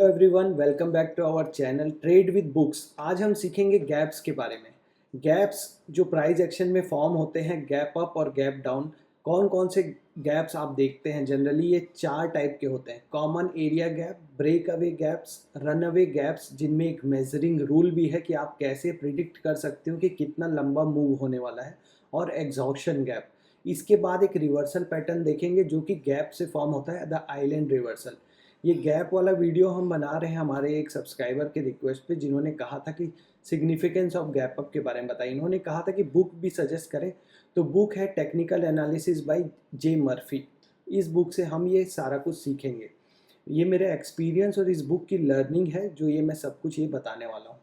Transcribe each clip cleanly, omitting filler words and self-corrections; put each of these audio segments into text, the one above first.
Everyone, welcome back to our channel Trade With Books. आज हम सीखेंगे गैप्स के बारे में। गैप्स जो प्राइस एक्शन में फॉर्म होते हैं, गैप अप और गैप डाउन। कौन कौन से गैप्स आप देखते हैं? जनरली ये चार टाइप के होते हैं: common area gap, break away gaps, run away gaps जिनमें एक मेजरिंग रूल भी है कि आप कैसे प्रिडिक्ट कर सकते हो कि कितना लंबा मूव होने वाला है, और एग्जॉक्शन गैप। इसके बाद एक रिवर्सल पैटर्न देखेंगे जो कि गैप से फॉर्म होता है, द आइलैंड रिवर्सल। ये गैप वाला वीडियो हम बना रहे हैं हमारे एक सब्सक्राइबर के रिक्वेस्ट पे, जिन्होंने कहा था कि सिग्निफिकेंस ऑफ गैप अप के बारे में बताइए। इन्होंने कहा था कि बुक भी सजेस्ट करें, तो बुक है technical analysis by J Murphy. इस बुक से हम ये सारा कुछ सीखेंगे। ये मेरे एक्सपीरियंस और इस बुक की लर्निंग है जो ये मैं सब कुछ ये बताने वाला हूँ।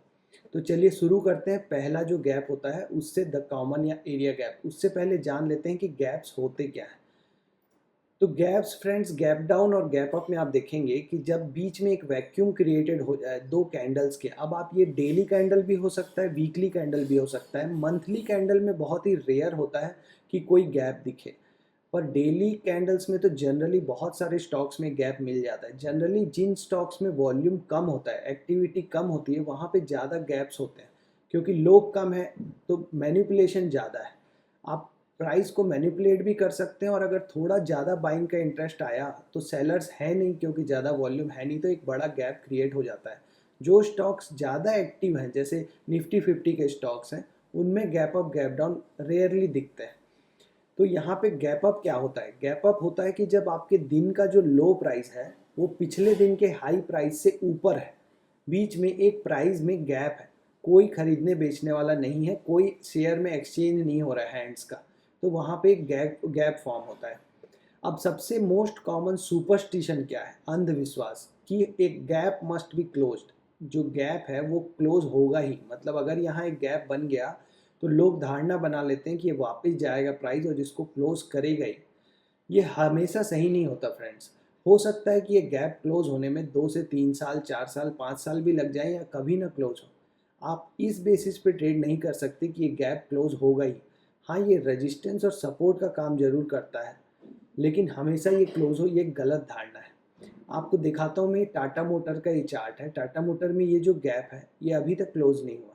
तो चलिए शुरू करते हैं। पहला जो गैप होता है उससे द कॉमन या एरिया गैप, उससे पहले जान लेते हैं कि गैप्स होते क्या हैं। तो गैप्स फ्रेंड्स, गैप डाउन और गैप अप में आप देखेंगे कि जब बीच में एक वैक्यूम क्रिएटेड हो जाए दो कैंडल्स के। अब आप ये डेली कैंडल भी हो सकता है, वीकली कैंडल भी हो सकता है, मंथली कैंडल में बहुत ही रेयर होता है कि कोई गैप दिखे। पर डेली कैंडल्स में तो जनरली बहुत सारे स्टॉक्स में गैप मिल जाता है। जनरली जिन स्टॉक्स में वॉल्यूम कम होता है, एक्टिविटी कम होती है, वहाँ पे ज़्यादा गैप्स होते हैं, क्योंकि लोग कम है तो मैनिपुलेशन ज़्यादा है। आप प्राइस को मैनिपुलेट भी कर सकते हैं, और अगर थोड़ा ज़्यादा बाइंग का इंटरेस्ट आया तो सेलर्स है नहीं, क्योंकि ज़्यादा वॉल्यूम है नहीं, तो एक बड़ा गैप क्रिएट हो जाता है। जो स्टॉक्स ज़्यादा एक्टिव हैं, जैसे निफ्टी 50 के स्टॉक्स हैं, उनमें gap up gap down rarely दिखते हैं। तो यहाँ पे गैप अप क्या होता है? गैप अप होता है कि जब आपके दिन का जो लो प्राइस है वो पिछले दिन के हाई प्राइस से ऊपर है, बीच में एक प्राइस में गैप है, कोई खरीदने बेचने वाला नहीं है, कोई शेयर में एक्सचेंज नहीं हो रहा है हैंड्स का, तो वहाँ पे एक गैप गैप फॉर्म होता है। अब सबसे मोस्ट कॉमन सुपरस्टिशन क्या है? अंधविश्वास कि एक गैप मस्ट बी क्लोज्ड। जो गैप है वो क्लोज होगा ही, मतलब अगर यहाँ एक गैप बन गया तो लोग धारणा बना लेते हैं कि ये वापस जाएगा प्राइस और जिसको क्लोज करेगा ही। ये हमेशा सही नहीं होता फ्रेंड्स। हो सकता है कि ये गैप क्लोज होने में 2 से 3 साल, 4 साल, 5 साल भी लग जाए, या कभी ना क्लोज हो। आप इस बेसिस पे ट्रेड नहीं कर सकते कि ये गैप क्लोज होगा ही। हाँ, ये रेजिस्टेंस और सपोर्ट का काम जरूर करता है, लेकिन हमेशा ये क्लोज हो, ये गलत धारणा है। आपको दिखाता हूँ मैं, टाटा मोटर का ये चार्ट है। टाटा मोटर में ये जो गैप है ये अभी तक क्लोज नहीं हुआ है।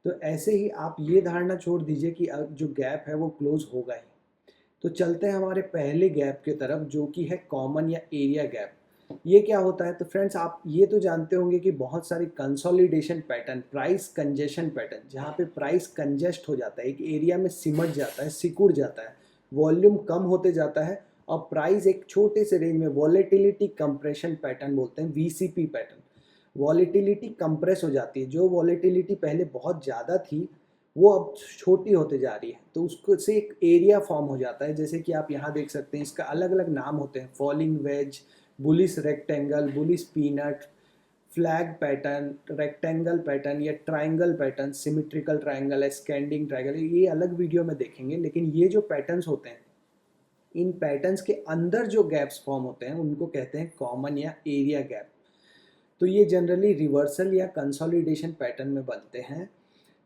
तो ऐसे ही आप ये धारणा छोड़ दीजिए कि अब जो गैप है वो क्लोज होगा ही। तो चलते हैं हमारे पहले गैप की तरफ, जो कि है कॉमन या एरिया गैप। ये क्या होता है? तो फ्रेंड्स, आप ये तो जानते होंगे कि बहुत सारी consolidation pattern, price congestion pattern, जहाँ पे प्राइस कंजेस्ट हो जाता है, एक एरिया में सिमट जाता है, सिकुड़ जाता है, वॉल्यूम कम होते जाता है, और प्राइस एक छोटे से रेंज में, वॉलेटिलिटी कंप्रेशन पैटर्न बोलते हैं, वीसीपी पैटर्न। वॉलेटिलिटी कंप्रेस हो जाती है। जो वॉलेटिलिटी पहले बहुत ज़्यादा थी वो अब छोटी होते जा रही है, तो उसको से एक एरिया फॉर्म हो जाता है। जैसे कि आप यहाँ देख सकते हैं, इसका अलग अलग नाम होते हैं: falling wedge, bullish rectangle, bullish pennant, flag pattern, rectangle pattern, या triangle pattern, symmetrical triangle, ascending triangle. ये अलग वीडियो में देखेंगे, लेकिन ये जो पैटर्न्स होते हैं, इन पैटर्न्स के अंदर जो गैप्स फॉर्म होते हैं उनको कहते हैं कॉमन या एरिया गैप। तो ये जनरली रिवर्सल या कंसोलिडेशन पैटर्न में बनते हैं।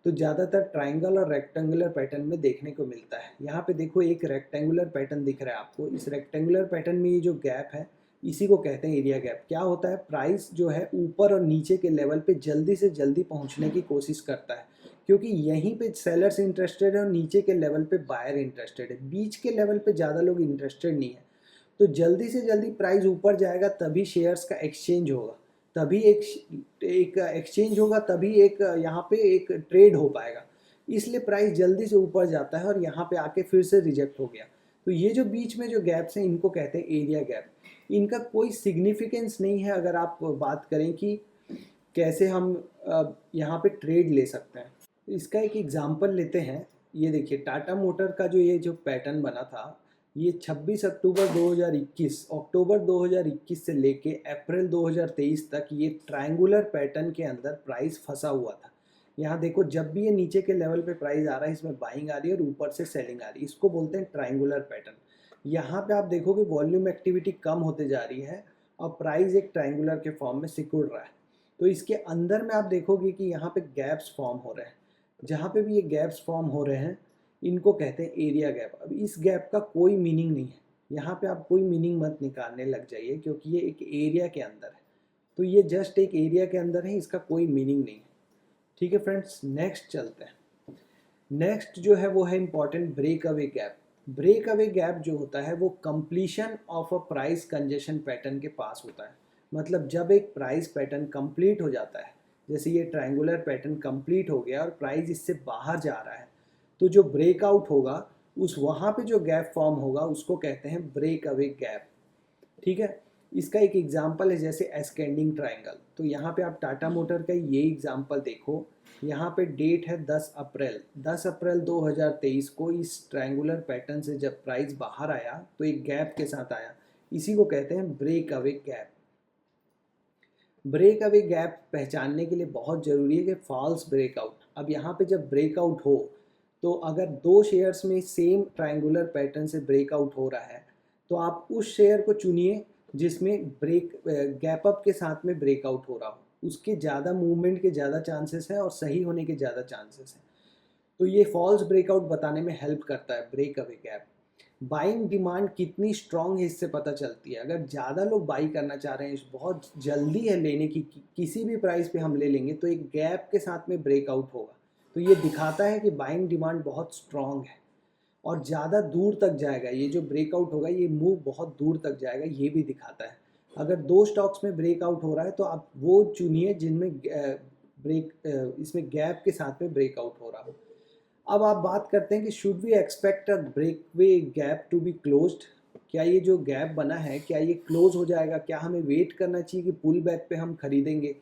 तो ज़्यादातर ट्राइंगल और रेक्टेंगुलर पैटर्न में देखने को मिलता है। यहाँ पे देखो, एक रेक्टेंगुलर पैटर्न दिख रहा है आपको। इस रेक्टेंगुलर पैटर्न में ये जो गैप है, इसी को कहते हैं एरिया गैप। क्या होता है? प्राइस जो है ऊपर और नीचे के लेवल पे जल्दी से जल्दी पहुँचने की कोशिश करता है, क्योंकि यहीं पे सेलर्स इंटरेस्टेड है और नीचे के लेवल पे बायर इंटरेस्टेड है। बीच के लेवल पे ज़्यादा लोग इंटरेस्टेड नहीं है। तो जल्दी से जल्दी प्राइस ऊपर जाएगा तभी शेयर्स का एक्सचेंज होगा, तभी एक एक्सचेंज होगा, तभी एक यहाँ पे एक ट्रेड हो पाएगा। इसलिए प्राइस जल्दी से ऊपर जाता है और यहाँ पे आके फिर से रिजेक्ट हो गया। तो ये जो बीच में जो गैप्स हैं, इनको कहते हैं एरिया गैप। इनका कोई सिग्निफिकेंस नहीं है अगर आप बात करें कि कैसे हम यहाँ पे ट्रेड ले सकते हैं। तो इसका एक एग्जांपल लेते हैं। ये देखिए, टाटा मोटर का जो ये जो पैटर्न बना था, ये 26 अक्टूबर 2021, अक्टूबर 2021 से लेके अप्रैल 2023 तक ये ट्रायंगुलर पैटर्न के अंदर प्राइस फंसा हुआ था। यहाँ देखो, जब भी ये नीचे के लेवल पे प्राइस आ रहा है, इसमें बाइंग आ रही है और ऊपर से सेलिंग आ रही है। इसको बोलते हैं ट्रायंगुलर पैटर्न। यहाँ पे आप देखोगे वॉल्यूम एक्टिविटी कम होते जा रही है और प्राइस एक ट्रायंगुलर के फॉर्म में सिकुड़ रहा है। तो इसके अंदर में आप देखोगे कि यहाँ पे गैप्स फॉर्म हो रहे हैं। जहाँ पे भी ये गैप्स फॉर्म हो रहे हैं, इनको कहते हैं एरिया गैप। अब इस गैप का कोई मीनिंग नहीं है। यहाँ पे आप कोई मीनिंग मत निकालने लग जाइए, क्योंकि ये एक एरिया के अंदर है। तो ये जस्ट एक एरिया के अंदर है, इसका कोई मीनिंग नहीं है। ठीक है फ्रेंड्स, नेक्स्ट चलते हैं। नेक्स्ट जो है वो है important break away gap. Break away gap जो होता है वो completion of a price congestion pattern के पास होता है। मतलब जब एक प्राइस पैटर्न कंप्लीट हो जाता है, जैसे ये ट्रायंगुलर पैटर्न कंप्लीट हो गया और प्राइस इससे बाहर जा रहा है, तो जो ब्रेकआउट होगा उस वहाँ पे जो गैप फॉर्म होगा उसको कहते हैं ब्रेक अवे गैप। ठीक है, इसका एक एग्जांपल है जैसे एस्केंडिंग ट्रायंगल। तो यहाँ पे आप टाटा मोटर का ये एग्जांपल देखो, यहाँ पे डेट है 10 अप्रैल 2023 को इस ट्रायंगुलर पैटर्न से जब प्राइस बाहर आया तो एक गैप के साथ आया, इसी को कहते हैं break away gap. Break away gap पहचानने के लिए बहुत ज़रूरी है कि फॉल्स ब्रेकआउट। अब यहाँ पे जब ब्रेकआउट हो तो अगर दो शेयर्स में सेम ट्रायंगुलर पैटर्न से ब्रेकआउट हो रहा है तो आप उस शेयर को चुनिए जिसमें ब्रेक गैप अप के साथ में ब्रेकआउट हो रहा हो, उसके ज़्यादा मूवमेंट के ज़्यादा चांसेस हैं और सही होने के ज़्यादा चांसेस हैं। तो ये फॉल्स ब्रेकआउट बताने में हेल्प करता है break away gap. Buying demand कितनी स्ट्रांग है इससे पता चलती है। अगर ज़्यादा लोग बाई करना चाह रहे हैं, बहुत जल्दी है लेने की, किसी भी प्राइस पे हम ले लेंगे तो एक गैप के साथ में ब्रेकआउट होगा, तो ये दिखाता है कि बाइंग डिमांड बहुत स्ट्रांग है और ज़्यादा दूर तक जाएगा। ये जो ब्रेकआउट होगा ये मूव बहुत दूर तक जाएगा, ये भी दिखाता है। अगर दो स्टॉक्स में ब्रेकआउट हो रहा है तो आप वो चुनिए जिनमें इसमें गैप के साथ में ब्रेकआउट हो रहा हो। अब आप बात करते हैं कि should we expect a break way gap to be closed. क्या ये जो गैप बना है क्या ये क्लोज हो जाएगा, क्या हमें वेट करना चाहिए कि पुल बैक पे हम खरीदेंगे?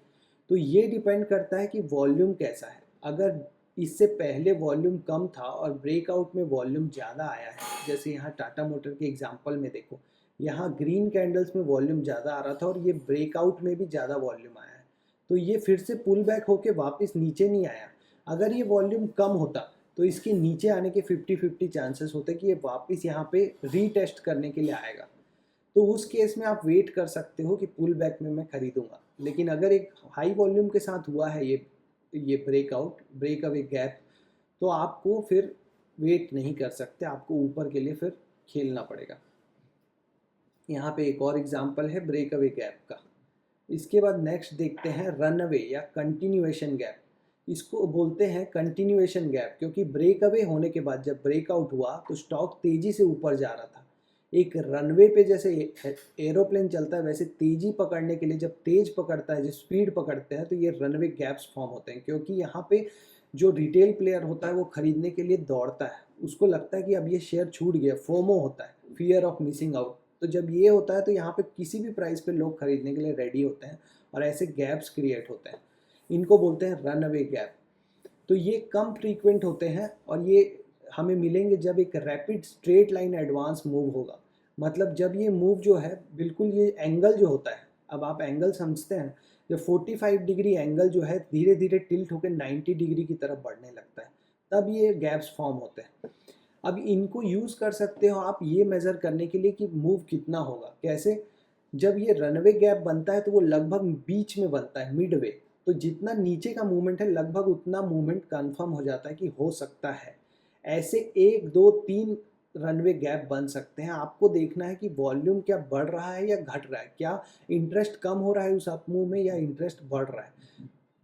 तो ये डिपेंड करता है कि वॉल्यूम कैसा है। अगर इससे पहले वॉल्यूम कम था और ब्रेकआउट में वॉल्यूम ज़्यादा आया है, जैसे यहाँ टाटा मोटर के एग्जांपल में देखो, यहाँ ग्रीन कैंडल्स में वॉल्यूम ज़्यादा आ रहा था और ये ब्रेकआउट में भी ज़्यादा वॉल्यूम आया है, तो ये फिर से पुल बैक होके वापस नीचे नहीं आया। अगर ये वॉल्यूम कम होता तो इसके नीचे आने के 50-50 चांसेस होते कि ये वापस यहाँ पे रीटेस्ट करने के लिए आएगा। तो उस केस में आप वेट कर सकते हो कि पुल बैक में मैं खरीदूंगा। लेकिन अगर एक हाई वॉल्यूम के साथ हुआ है ये ब्रेक अवे गैप, तो आपको फिर वेट नहीं कर सकते, आपको ऊपर के लिए फिर खेलना पड़ेगा। यहाँ पे एक और एग्जांपल है ब्रेक अवे गैप का। इसके बाद नेक्स्ट देखते हैं रन अवे या कंटिन्यूएशन गैप। इसको बोलते हैं कंटिन्यूएशन गैप क्योंकि ब्रेक अवे होने के बाद जब ब्रेकआउट हुआ तो स्टॉक तेजी से ऊपर जा रहा था। एक रनवे पे जैसे एरोप्लेन चलता है वैसे तेजी पकड़ने के लिए जब तेज पकड़ता है, जब स्पीड पकड़ते हैं, तो ये रनवे गैप्स फॉर्म होते हैं क्योंकि यहाँ पे जो रिटेल प्लेयर होता है वो खरीदने के लिए दौड़ता है, उसको लगता है कि अब ये शेयर छूट गया, फोमो होता है, फियर ऑफ मिसिंग आउट। तो जब ये होता है तो यहाँ पे किसी भी प्राइस पे लोग खरीदने के लिए रेडी होते हैं और ऐसे गैप्स क्रिएट होते हैं, इनको बोलते हैं रन अवे गैप। तो ये कम फ्रीक्वेंट होते हैं और ये हमें मिलेंगे जब एक rapid straight line advance move होगा। मतलब जब ये मूव जो है बिल्कुल ये एंगल जो होता है, अब आप एंगल समझते हैं, जब 45 डिग्री एंगल जो है धीरे धीरे टिल्ट होकर 90 डिग्री की तरफ बढ़ने लगता है, तब ये गैप्स फॉर्म होते हैं। अब इनको यूज़ कर सकते हो आप ये मेज़र करने के लिए कि मूव कितना होगा। कैसे? जब ये रनवे गैप बनता है तो वो लगभग बीच में बनता है, मिडवे। तो जितना नीचे का मूवमेंट है लगभग उतना मूवमेंट कंफर्म हो जाता है कि हो सकता है। ऐसे 1 2 3 रनवे गैप बन सकते हैं। आपको देखना है कि वॉल्यूम क्या बढ़ रहा है या घट रहा है, क्या इंटरेस्ट कम हो रहा है उस अप मूव में या इंटरेस्ट बढ़ रहा है।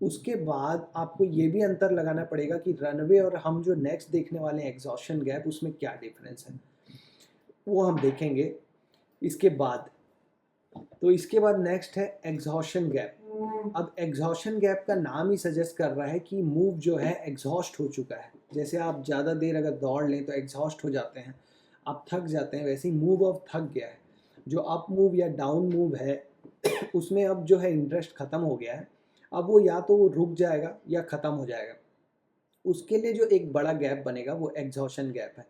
उसके बाद आपको ये भी अंतर लगाना पड़ेगा कि रनवे और हम जो नेक्स्ट देखने वाले हैं एग्जॉशन गैप, उसमें क्या डिफरेंस है, वो हम देखेंगे इसके बाद। तो इसके बाद नेक्स्ट है एग्जॉशन गैप। अब एग्जॉशन गैप का नाम ही सजेस्ट कर रहा है कि मूव जो है एग्जॉस्ट हो चुका है। जैसे आप ज़्यादा देर अगर दौड़ लें तो एग्जॉस्ट हो जाते हैं, आप थक जाते हैं, वैसे ही मूव अब थक गया है। जो अप मूव या डाउन मूव है उसमें अब जो है इंटरेस्ट ख़त्म हो गया है, अब वो या तो वो रुक जाएगा या ख़त्म हो जाएगा। उसके लिए जो एक बड़ा गैप बनेगा वो एग्जॉशन गैप है।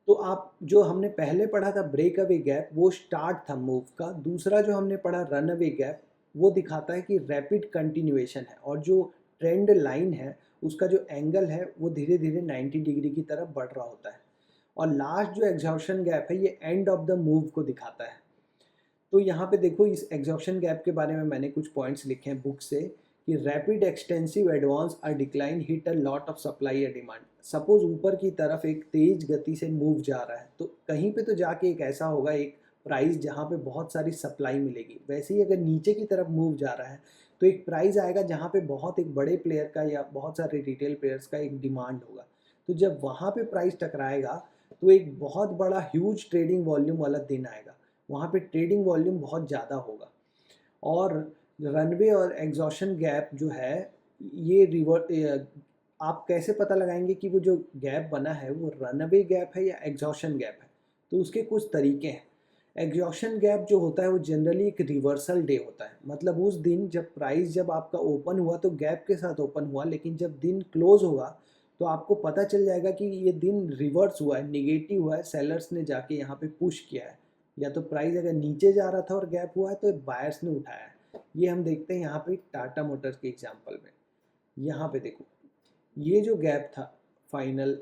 तो आप जो हमने पहले पढ़ा था ब्रेक अवे गैप वो स्टार्ट था मूव का, दूसरा जो हमने पढ़ा रन अवे गैप वो दिखाता है कि रैपिड कंटिन्यूएशन है और जो ट्रेंड लाइन है उसका जो एंगल है वो धीरे धीरे 90 डिग्री की तरफ बढ़ रहा होता है। और लास्ट जो एग्जॉशन गैप है ये एंड ऑफ द मूव को दिखाता है। तो यहाँ पे देखो इस एग्जॉशन गैप के बारे में मैंने कुछ पॉइंट्स लिखे हैं बुक से कि रैपिड एक्सटेंसिव एडवांस और decline hit a lot of supply या डिमांड। सपोज ऊपर की तरफ एक तेज गति से मूव जा रहा है तो कहीं पे तो जाके एक ऐसा होगा, एक प्राइस जहाँ पे बहुत सारी सप्लाई मिलेगी। वैसे ही अगर नीचे की तरफ मूव जा रहा है तो एक प्राइस आएगा जहाँ पे बहुत एक बड़े प्लेयर का या बहुत सारे रिटेल प्लेयर्स का एक डिमांड होगा। तो जब वहाँ पे प्राइस टकराएगा तो एक बहुत बड़ा ह्यूज ट्रेडिंग वॉल्यूम वाला दिन आएगा, वहाँ पे ट्रेडिंग वॉल्यूम बहुत ज़्यादा होगा। और रनवे और एग्जॉशन गैप जो है ये आप कैसे पता लगाएंगे कि वो जो गैप बना है वो रनवे गैप है या एग्जॉशन गैप है? तो उसके कुछ तरीके हैं। एग्जॉशन गैप जो होता है वो जनरली एक रिवर्सल डे होता है, मतलब उस दिन जब प्राइस जब आपका ओपन हुआ तो गैप के साथ ओपन हुआ, लेकिन जब दिन क्लोज होगा तो आपको पता चल जाएगा कि ये दिन रिवर्स हुआ है, निगेटिव हुआ है, सेलर्स ने जाके यहाँ पे पुश किया है, या तो प्राइस अगर नीचे जा रहा था और गैप हुआ है तो बायर्स ने उठाया है। ये हम देखते हैं यहाँ पे टाटा मोटर्स के एग्जाम्पल में। यहाँ पे देखो ये जो गैप था फाइनल,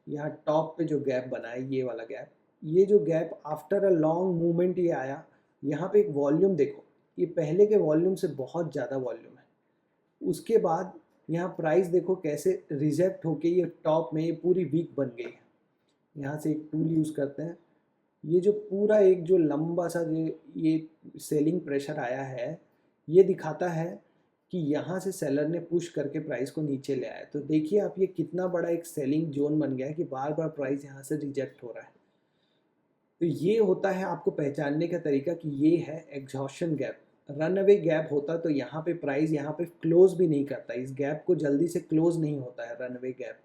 यहाँ टॉप पे जो गैप बना है ये वाला गैप, ये जो gap after a long movement ये आया। यहाँ पे एक वॉल्यूम देखो, ये पहले के वॉल्यूम से बहुत ज़्यादा वॉल्यूम है। उसके बाद यहाँ प्राइस देखो कैसे रिजेक्ट होके ये टॉप में ये पूरी वीक बन गई है। यहाँ से एक टूल यूज़ करते हैं, ये जो पूरा एक जो लंबा सा जो ये सेलिंग प्रेशर आया है ये दिखाता है कि यहाँ से सेलर ने पुश करके प्राइस को नीचे ले आया। तो देखिए आप ये कितना बड़ा एक सेलिंग जोन बन गया है कि बार बार प्राइस यहाँ से रिजेक्ट हो रहा है। तो ये होता है आपको पहचानने का तरीका कि ये है exhaustion gap. Run away gap होता तो यहाँ पे प्राइस यहाँ पे क्लोज भी नहीं करता, इस गैप को जल्दी से क्लोज नहीं होता है रन अवे गैप।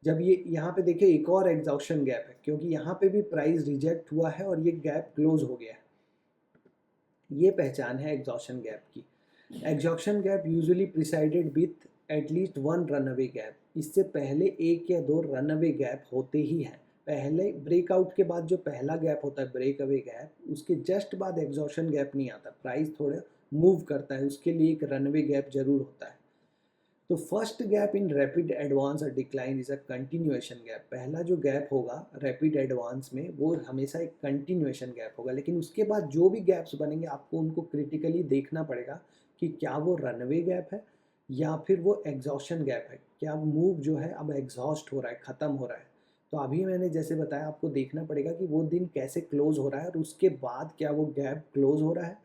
जब ये यहाँ पे देखिए एक और एग्जॉशन गैप है, क्योंकि यहाँ पे भी प्राइस रिजेक्ट हुआ है और ये गैप क्लोज हो गया है। ये पहचान है एग्जॉशन गैप की। Exhaustion gap usually presided with at least one run away gap, इससे पहले एक या दो रन अवे गैप होते ही हैं। पहले ब्रेकआउट के बाद जो पहला गैप होता है ब्रेक अवे गैप, उसके जस्ट बाद एग्जॉशन गैप नहीं आता, प्राइस थोड़ा मूव करता है, उसके लिए एक रनवे गैप जरूर होता है। तो first gap in rapid advance और decline is a continuation gap. पहला जो गैप होगा रैपिड एडवांस में वो हमेशा एक कंटिन्यूएशन गैप होगा, लेकिन उसके बाद जो भी गैप्स बनेंगे आपको उनको क्रिटिकली देखना पड़ेगा कि क्या वो रनवे गैप है या फिर वो एग्जॉशन गैप है, क्या मूव जो है अब एग्जॉस्ट हो रहा है, ख़त्म हो रहा है। तो अभी मैंने जैसे बताया आपको देखना पड़ेगा कि वो दिन कैसे क्लोज हो रहा है और उसके बाद क्या वो गैप क्लोज हो रहा है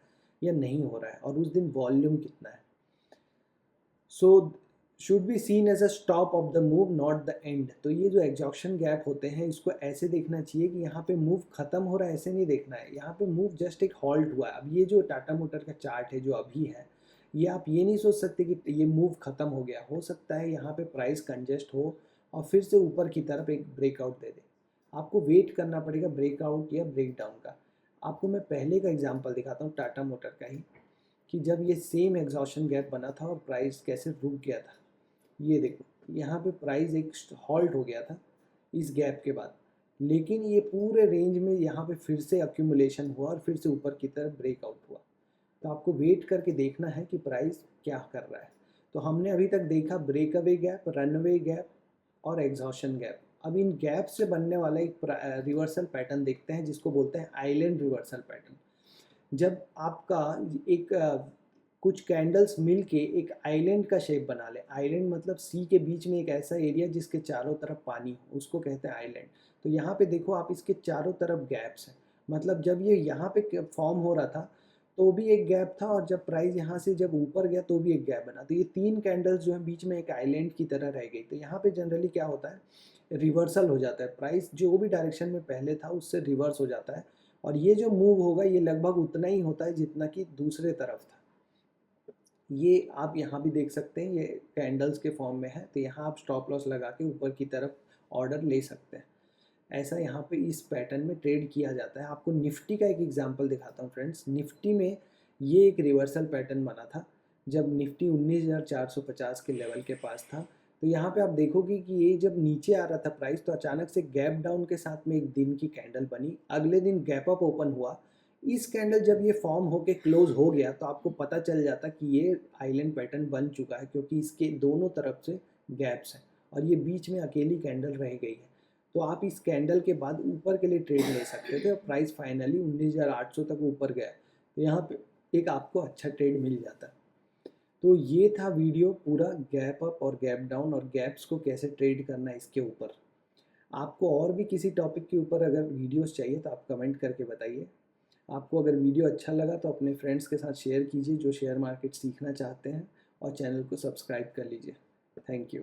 या नहीं हो रहा है, और उस दिन वॉल्यूम कितना है। So should be seen as a stop of the move not the end. तो ये जो एग्जॉशन गैप होते हैं इसको ऐसे देखना चाहिए कि यहाँ पे मूव खत्म हो रहा है, ऐसे नहीं देखना है, यहाँ पे मूव जस्ट एक हॉल्ट हुआ है। अब ये जो टाटा मोटर का चार्ट है जो अभी है, ये आप ये नहीं सोच सकते कि ये मूव खत्म हो गया, हो सकता है यहाँ पे प्राइस कंजेस्ट हो और फिर से ऊपर की तरफ एक ब्रेकआउट दे दे। आपको वेट करना पड़ेगा ब्रेकआउट या ब्रेकडाउन का। आपको मैं पहले का एग्जाम्पल दिखाता हूँ टाटा मोटर का ही, कि जब ये सेम एग्जॉशन गैप बना था और प्राइस कैसे रुक गया था। ये देखो यहाँ पे प्राइस एक हॉल्ट हो गया था इस गैप के बाद, लेकिन ये पूरे रेंज में यहाँ पे फिर से अक्यूमुलेशन हुआ और फिर से ऊपर की तरफ ब्रेकआउट हुआ। तो आपको वेट करके देखना है कि प्राइस क्या कर रहा है। तो हमने अभी तक देखा ब्रेकअवे गैप, रनवे गैप और एग्जॉशन गैप। अब इन गैप से बनने वाला एक रिवर्सल पैटर्न देखते हैं जिसको बोलते हैं आइलैंड रिवर्सल पैटर्न। जब आपका एक कुछ कैंडल्स मिल के एक आइलैंड का शेप बना ले, आइलैंड मतलब सी के बीच में एक ऐसा एरिया जिसके चारों तरफ पानी हो, उसको कहते हैं आइलैंड। तो यहाँ पे देखो आप इसके चारों तरफ गैप्स हैं, मतलब जब ये यहाँ पे फॉर्म हो रहा था तो भी एक गैप था और जब प्राइस यहाँ से जब ऊपर गया तो भी एक गैप बना। तो ये तीन कैंडल्स जो है बीच में एक आइलैंड की तरह रह गई। तो यहाँ पे जनरली क्या होता है रिवर्सल हो जाता है, प्राइस जो भी डायरेक्शन में पहले था उससे रिवर्स हो जाता है और ये जो मूव होगा ये लगभग उतना ही होता है जितना कि दूसरे तरफ था। ये आप यहाँ भी देख सकते हैं, ये कैंडल्स के फॉर्म में है, तो यहाँ आप स्टॉप लॉस लगा के ऊपर की तरफ ऑर्डर ले सकते हैं। ऐसा यहाँ पे इस पैटर्न में ट्रेड किया जाता है। आपको निफ्टी का एक एग्जांपल दिखाता हूँ फ्रेंड्स। निफ्टी में ये एक रिवर्सल पैटर्न बना था जब निफ्टी 19,450 के लेवल के पास था। तो यहाँ पे आप देखोगे कि ये जब नीचे आ रहा था प्राइस तो अचानक से गैप डाउन के साथ में एक दिन की कैंडल बनी, अगले दिन गैप अप ओपन हुआ। इस कैंडल जब ये फॉर्म होके क्लोज हो गया तो आपको पता चल जाता कि ये आइलैंड पैटर्न बन चुका है, क्योंकि इसके दोनों तरफ से गैप्स हैं और ये बीच में अकेली कैंडल रह गई है। तो आप इस कैंडल के बाद ऊपर के लिए ट्रेड ले सकते थे और प्राइस फाइनली 19,800 तक ऊपर गया, तो यहाँ पे एक आपको अच्छा ट्रेड मिल जाता। तो ये था वीडियो पूरा गैप अप और गैप डाउन और गैप्स को कैसे ट्रेड करना है इसके ऊपर। आपको और भी किसी टॉपिक के ऊपर अगर वीडियोस चाहिए तो आप कमेंट करके बताइए। आपको अगर वीडियो अच्छा लगा तो अपने फ्रेंड्स के साथ शेयर कीजिए जो शेयर मार्केट सीखना चाहते हैं, और चैनल को सब्सक्राइब कर लीजिए। Thank you.